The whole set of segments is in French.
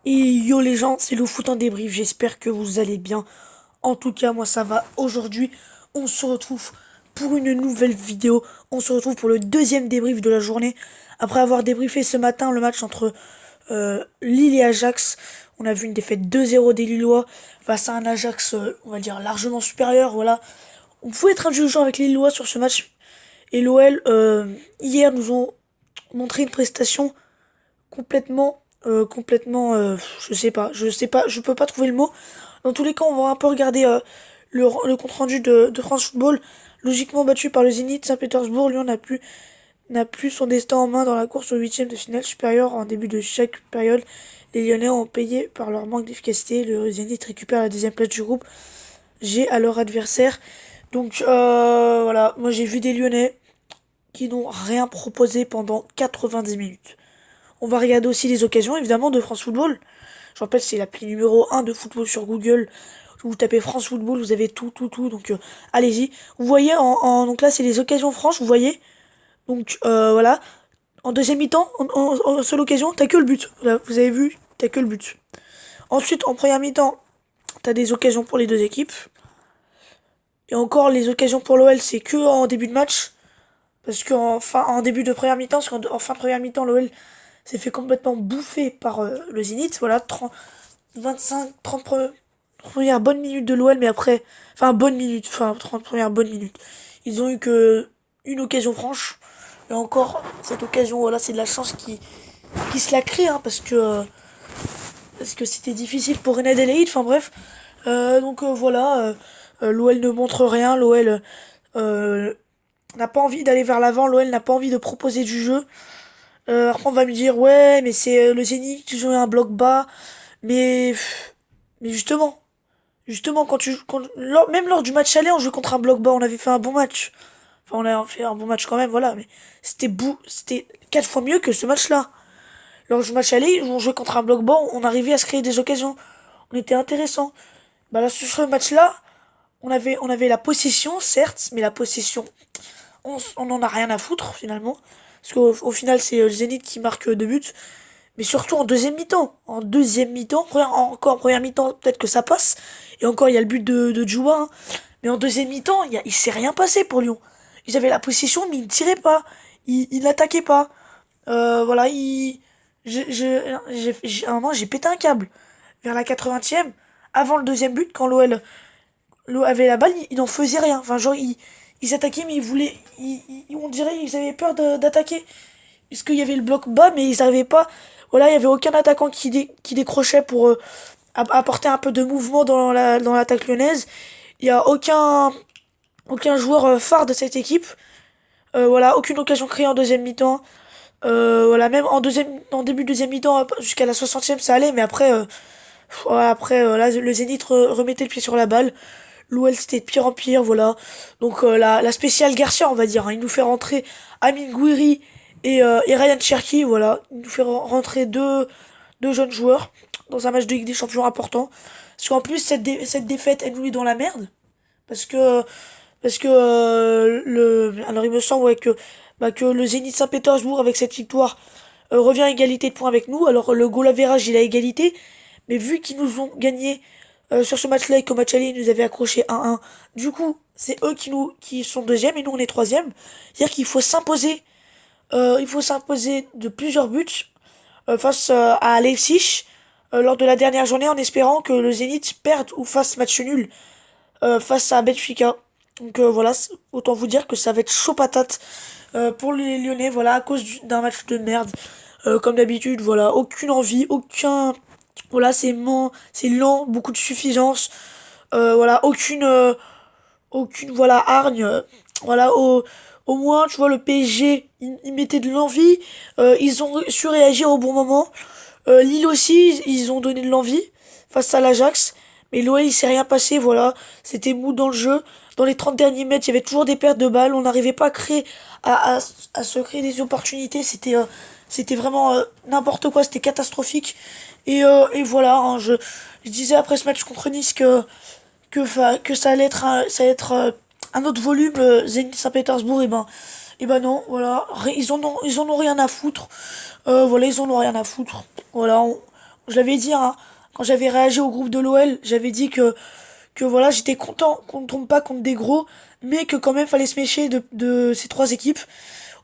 Et yo les gens, c'est le foot en débrief, j'espère que vous allez bien. En tout cas, moi ça va. Aujourd'hui, on se retrouve pour une nouvelle vidéo. On se retrouve pour le deuxième débrief de la journée. Après avoir débriefé ce matin le match entre Lille et Ajax, on a vu une défaite 2-0 des Lillois face à un Ajax, on va dire, largement supérieur. Voilà. On pouvait être indulgent avec les Lillois sur ce match. Et l'OL, hier, nous ont montré une prestation complètement, je sais pas, je peux pas trouver le mot. Dans tous les cas, on va un peu regarder le compte rendu de France Football. Logiquement battu par le Zénith Saint-Pétersbourg, Lyon n'a plus son destin en main dans la course au huitième de finale supérieure. En début de chaque période, les Lyonnais ont payé par leur manque d'efficacité. Le Zénith récupère la deuxième place du groupe G à leur adversaire. Donc voilà, moi j'ai vu des Lyonnais qui n'ont rien proposé pendant 90 minutes. On va regarder aussi les occasions, évidemment, de France Football. Je rappelle, c'est l'appli numéro 1 de football sur Google. Vous tapez France Football, vous avez tout, tout, tout. Donc, allez-y. Vous voyez, donc là, c'est les occasions franches, vous voyez. Donc, voilà. En deuxième mi-temps, en seule occasion, t'as que le but. Là, vous avez vu, t'as que le but. Ensuite, en première mi-temps, t'as des occasions pour les deux équipes. Et encore, les occasions pour l'OL, c'est que en début de match. Parce en début de première mi-temps, parce qu'en fin de première mi-temps, l'OL s'est fait complètement bouffer par le Zénith. Voilà, 30, 25, 30 premières bonnes minutes de l'OL, mais après, bonne minute, 30 premières bonnes minutes. Ils ont eu que une occasion franche. Et encore, cette occasion, voilà, c'est de la chance qui se la crée, hein, parce que c'était difficile pour René Adélaïde. Enfin bref, donc voilà, l'OL ne montre rien, l'OL n'a pas envie d'aller vers l'avant, l'OL n'a pas envie de proposer du jeu. Après on va me dire ouais mais c'est le Zénith qui joue un bloc bas, mais mais justement même lors du match aller on jouait contre un bloc bas, on avait fait un bon match. Enfin on a fait un bon match quand même, voilà, mais c'était 4 fois mieux que ce match-là. Lors du match aller on jouait contre un bloc bas, on arrivait à se créer des occasions, on était intéressant. Bah là sur ce match-là on avait la possession certes, mais la possession on en a rien à foutre finalement. Parce qu'au final, c'est le Zénith qui marque 2 buts. Mais surtout en deuxième mi-temps. En deuxième mi-temps, encore en première mi-temps, peut-être que ça passe. Et encore, il y a le but de Djoua, hein. Mais en deuxième mi-temps, il s'est rien passé pour Lyon. Ils avaient la possession, mais ils ne tiraient pas. Ils n'attaquaient pas. Voilà, à un moment, j'ai pété un câble. Vers la 80e, avant le deuxième but, quand l'OL avait la balle, ils n'en faisaient rien. Enfin, genre, ils attaquaient, mais ils voulaient. On dirait qu'ils avaient peur d'attaquer. Parce qu'il y avait le bloc bas, mais ils n'arrivaient pas. Voilà, il y avait aucun attaquant qui décrochait pour apporter un peu de mouvement dans l'attaque lyonnaise. Il y a aucun joueur phare de cette équipe. Voilà, aucune occasion créée en deuxième mi-temps. Voilà, même en début de deuxième mi-temps, jusqu'à la 60e, ça allait, mais après, là, le Zénith remettait le pied sur la balle. L'OL c'était de pire en pire, voilà. Donc la spéciale Garcia, on va dire, hein. Il nous fait rentrer Amine Gouiri et Ryan Cherki, voilà. Il nous fait rentrer deux jeunes joueurs dans un match de Ligue des Champions important. Parce qu'en plus, cette défaite, elle nous met dans la merde. Parce que, alors il me semble ouais, que le Zénith Saint-Pétersbourg, avec cette victoire, revient à égalité de points avec nous. Alors le goal average, il a égalité. Mais vu qu'ils nous ont gagné sur ce match-là et qu'au match aller, ils nous avaient accroché 1-1, du coup, c'est eux qui sont deuxième et nous on est troisième. C'est-à-dire qu'il faut s'imposer, de plusieurs buts face à Leipzig lors de la dernière journée en espérant que le Zénith perde ou fasse match nul face à Benfica. Donc voilà, autant vous dire que ça va être chaud patate pour les Lyonnais, voilà, à cause d'un match de merde. Comme d'habitude, voilà, aucune envie, voilà, c'est lent, beaucoup de suffisance. Voilà, aucune voilà hargne. Voilà, au moins, tu vois, le PSG, ils mettaient de l'envie. Ils ont su réagir au bon moment. Lille aussi, ils ont donné de l'envie face à l'Ajax. Mais l'OL, il s'est rien passé, voilà. C'était mou dans le jeu. Dans les 30 derniers mètres, il y avait toujours des pertes de balles. On n'arrivait pas à se créer des opportunités. C'était vraiment n'importe quoi. C'était catastrophique. Et voilà, hein, je disais après ce match contre Nice que ça allait être un autre volume, Zénith Saint-Pétersbourg. Et ben non, voilà. Ils en ont rien à foutre. Voilà, ils en ont rien à foutre. Voilà, je l'avais dit, hein, quand j'avais réagi au groupe de l'OL, j'avais dit que voilà, j'étais content qu'on ne tombe pas contre des gros, mais que quand même fallait se méfier de ces trois équipes.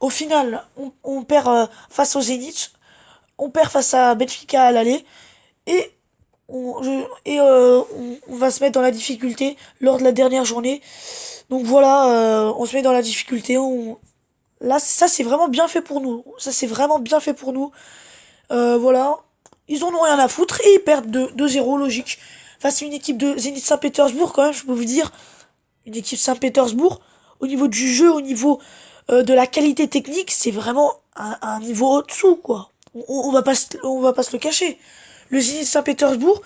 Au final, on perd face au Zénith, on perd face à Benfica à l'aller, et on va se mettre dans la difficulté lors de la dernière journée. Donc voilà, on se met dans la difficulté. Là, ça c'est vraiment bien fait pour nous. Ça c'est vraiment bien fait pour nous. Voilà, ils en ont rien à foutre et ils perdent 2-0 logique. Face à une équipe de Zénith Saint-Pétersbourg quand même, je peux vous dire, une équipe Saint-Pétersbourg, au niveau du jeu, au niveau de la qualité technique, c'est vraiment un niveau au-dessous, quoi. On va pas se le cacher. Le Zénith Saint-Pétersbourg,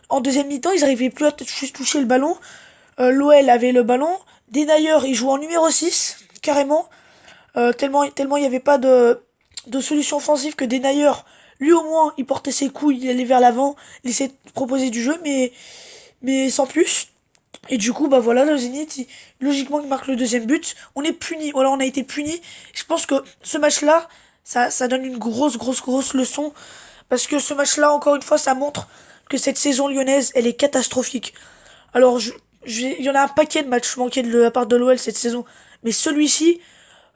en deuxième mi-temps, ils arrivaient plus à toucher le ballon. L'OL avait le ballon. Denayer, il joue en numéro 6 carrément. Tellement il n'y avait pas de solution offensive que Denayer, lui au moins, il portait ses couilles, il allait vers l'avant, il essayait de proposer du jeu, mais sans plus. Et du coup, bah voilà, le Zénith, logiquement, il marque le deuxième but. On est puni. Voilà, on a été puni. Je pense que ce match-là, ça donne une grosse leçon. Parce que ce match-là, encore une fois, ça montre que cette saison lyonnaise, elle est catastrophique. Alors, il y en a un paquet de matchs manqués de la part de l'OL cette saison. Mais celui-ci,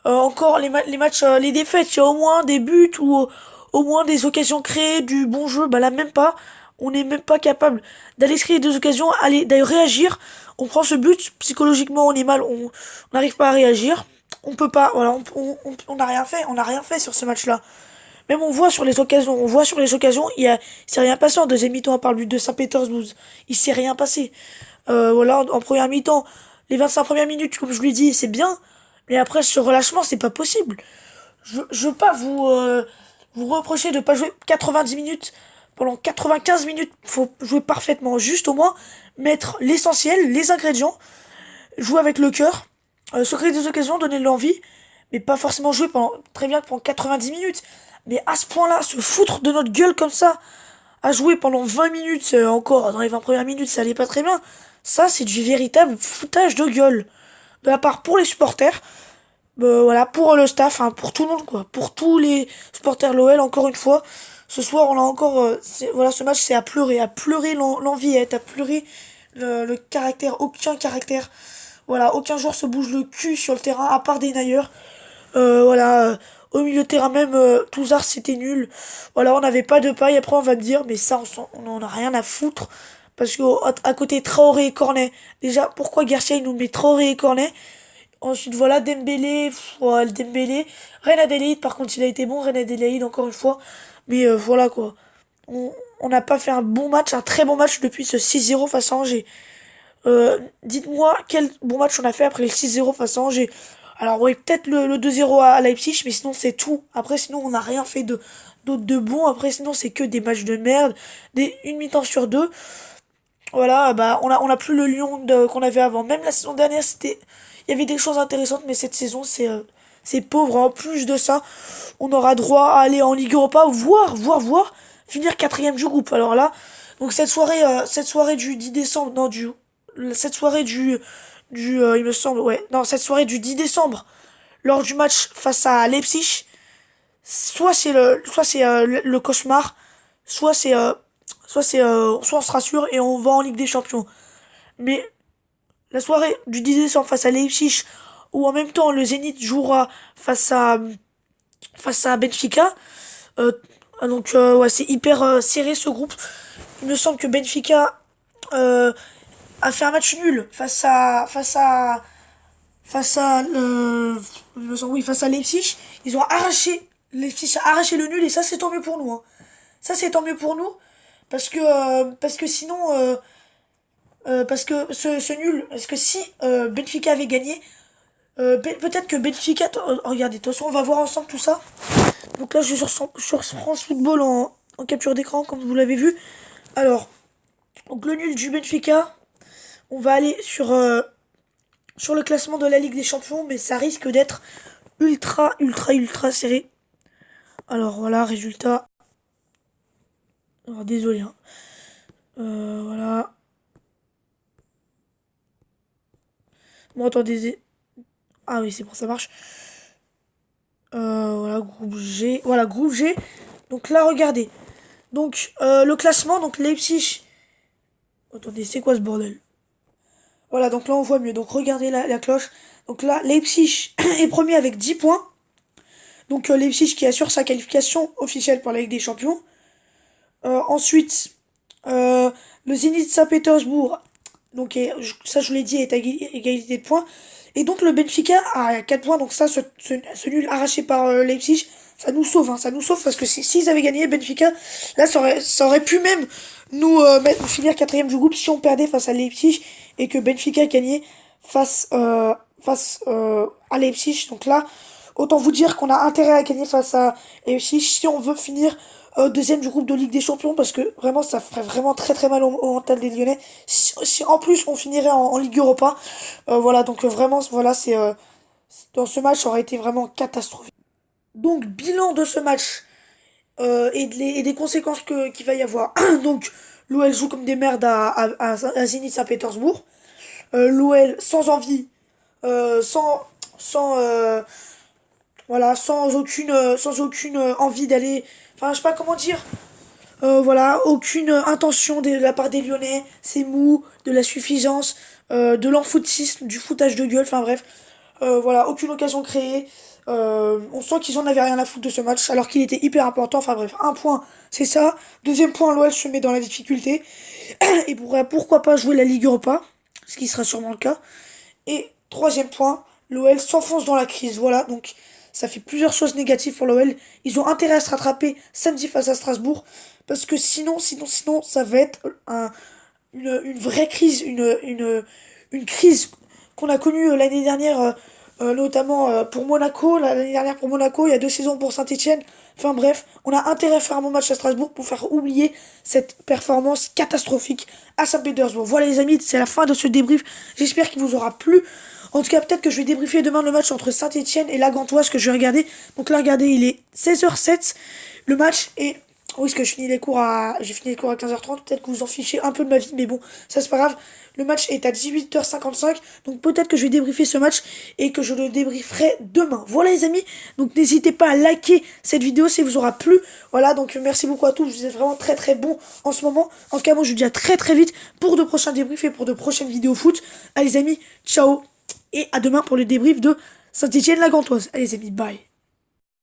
encore les matchs, les défaites, il y a au moins des buts ou au moins des occasions créées, du bon jeu. Bah là, même pas. On n'est même pas capable d'aller se créer des occasions, d'aller réagir. On prend ce but, psychologiquement, on est mal, on n'arrive pas à réagir. On peut pas, voilà, on n'a rien fait, on n'a rien fait sur ce match-là. Même on voit sur les occasions, il s'est rien passé en deuxième mi-temps à part le but de Saint-Pétersbourg. Il s'est rien passé. Voilà, en première mi-temps, les 25 premières minutes, comme je lui dis, c'est bien. Mais après, ce relâchement, c'est pas possible. Je veux pas vous reprocher de pas jouer 90 minutes. Pendant 95 minutes, faut jouer parfaitement. Juste au moins, mettre l'essentiel, les ingrédients, jouer avec le cœur, se créer des occasions, donner de l'envie, mais pas forcément jouer très bien pendant 90 minutes. Mais à ce point-là, se foutre de notre gueule comme ça, à jouer pendant 20 minutes encore, dans les 20 premières minutes, ça allait pas très bien. Ça, c'est du véritable foutage de gueule. De la part pour les supporters, voilà, pour le staff, hein, pour tout le monde, quoi. Pour tous les supporters de l'OL, encore une fois. Ce soir, on a encore, voilà, ce match, c'est à pleurer l'enviette, à pleurer le caractère, aucun caractère. Voilà, aucun joueur se bouge le cul sur le terrain, à part des nailleurs. Voilà, au milieu de terrain même, Touzard, c'était nul. Voilà, on n'avait pas de paille. Après, on va me dire, mais ça, on en a rien à foutre. Parce que à côté Traoré et Cornet, déjà, pourquoi Garcia, il nous met Traoré et Cornet? Ensuite, voilà, Dembélé, ouais, le Dembélé. Reine Adélaïde, par contre, il a été bon, Reine Adélaïde, encore une fois. Mais voilà, quoi. On on n'a pas fait un bon match, un très bon match depuis ce 6-0 face à Angers. Dites-moi quel bon match on a fait après le 6-0 face à Angers. Alors oui, peut-être le 2-0 à Leipzig, mais sinon c'est tout. Après, sinon, on n'a rien fait d'autre de bon. Après, sinon, c'est que des matchs de merde. Une mi-temps sur deux. Voilà, bah on a plus le Lyon qu'on avait avant. Même la saison dernière, il y avait des choses intéressantes, mais cette saison c'est pauvre. En plus de ça, on aura droit à aller en Ligue Europa, voire finir quatrième du groupe. Alors là, donc cette soirée du 10 décembre, non cette soirée il me semble, ouais, non cette soirée du 10 décembre, lors du match face à Leipzig, soit c'est le cauchemar, soit c'est soit on se rassure et on va en Ligue des Champions. Mais la soirée du 10 décembre face à Leipzig, où en même temps le Zénith jouera face à Benfica, euh, ouais, c'est hyper serré ce groupe. Il me semble que Benfica euh, a fait un match nul il me semble, oui, face à Leipzig. Ils ont arraché Leipzig a arraché le nul et ça c'est tant mieux pour nous, hein. Ça c'est tant mieux pour nous parce que sinon parce que ce nul, parce que si Benfica avait gagné, peut-être que Benfica, regardez, de toute façon on va voir ensemble tout ça. Donc là je suis sur France Football en capture d'écran comme vous l'avez vu. Alors, donc le nul du Benfica, on va aller sur le classement de la Ligue des Champions, mais ça risque d'être ultra serré. Alors voilà, résultat. Alors désolé, hein. Voilà. Bon attendez. Ah oui, c'est bon, ça marche. Voilà, groupe G. Voilà, groupe G. Donc là, regardez. Donc, le classement, donc Leipzig... Attendez, c'est quoi ce bordel? Voilà, donc là on voit mieux. Donc regardez la cloche. Donc là, Leipzig est premier avec 10 points. Donc Leipzig qui assure sa qualification officielle pour la Ligue des Champions. Ensuite, le Zénith Saint-Pétersbourg, donc ça je vous l'ai dit, est à égalité de points. Et donc le Benfica a 4 points. Donc ça, ce nul arraché par Leipzig, ça nous sauve. Hein, ça nous sauve parce que s'ils avaient gagné Benfica, là ça aurait pu même nous finir quatrième du groupe si on perdait face à Leipzig et que Benfica gagnait face à Leipzig. Donc là, autant vous dire qu'on a intérêt à gagner face à Leipzig si on veut finir deuxième du groupe de Ligue des Champions, parce que vraiment ça ferait vraiment très très mal au mental des Lyonnais si en plus on finirait en Ligue Europa. Voilà, donc vraiment voilà, dans ce match ça aurait été vraiment catastrophique. Donc bilan de ce match et des conséquences qu'il va y avoir. Donc l'OL joue comme des merdes à Zénith Saint-Pétersbourg. L'OL sans envie, sans voilà, sans aucune envie d'aller, enfin je sais pas comment dire, voilà, aucune intention de la part des Lyonnais. C'est mou, de la suffisance, de l'enfoutisme, du foutage de gueule, enfin bref. Voilà, aucune occasion créée. On sent qu'ils en avaient rien à foutre de ce match, alors qu'il était hyper important. Enfin bref, un point, c'est ça. Deuxième point, l'OL se met dans la difficulté. Et pourquoi pas jouer la Ligue Europa, ce qui sera sûrement le cas. Et troisième point, l'OL s'enfonce dans la crise. Voilà, donc ça fait plusieurs choses négatives pour l'OL. Ils ont intérêt à se rattraper samedi face à Strasbourg. Parce que sinon, ça va être une vraie crise, une crise qu'on a connue l'année dernière, notamment pour Monaco. L'année dernière pour Monaco, il y a 2 saisons pour Saint-Etienne. Enfin bref, on a intérêt à faire un bon match à Strasbourg pour faire oublier cette performance catastrophique à Saint-Pétersbourg. Voilà les amis, c'est la fin de ce débrief. J'espère qu'il vous aura plu. En tout cas, peut-être que je vais débriefer demain le match entre Saint-Etienne et la Gantoise que je vais regarder. Donc là, regardez, il est 16h07. Le match est... Oui, parce que j'ai fini les cours à 15h30. Peut-être que vous en fichez un peu de ma vie, mais bon, ça c'est pas grave. Le match est à 18h55. Donc peut-être que je vais débriefer ce match et que je le débrieferai demain. Voilà les amis. Donc n'hésitez pas à liker cette vidéo si elle vous aura plu. Voilà, donc merci beaucoup à tous. Vous êtes vraiment très très bons en ce moment. En tout cas, moi je vous dis à très très vite pour de prochains débriefs et pour de prochaines vidéos foot. Allez les amis, ciao. Et à demain pour le débrief de Saint-Etienne la Gantoise. Allez les amis, bye.